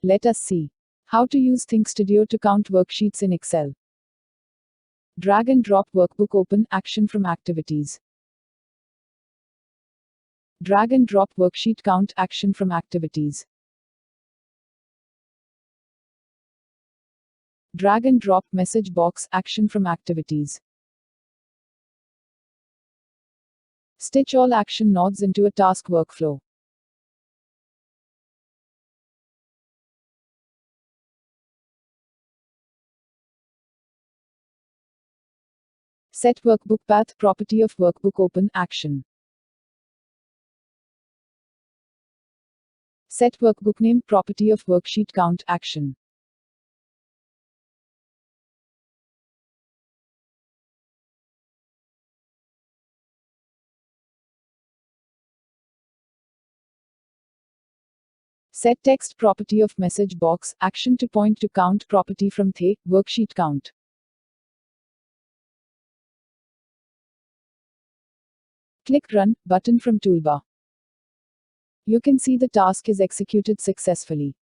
Let us see how to use ThinkStudio to count worksheets in Excel. Drag and drop Workbook Open action from Activities. Drag and drop Worksheet Count action from Activities. Drag and drop Message Box action from Activities. Stitch all action nodes into a task workflow. Set Workbook Path property of Workbook Open action. Set Workbook Name property of Worksheet Count action. Set Text property of Message Box action to point to count property from Worksheet Count. Click Run button from toolbar. You can see the task is executed successfully.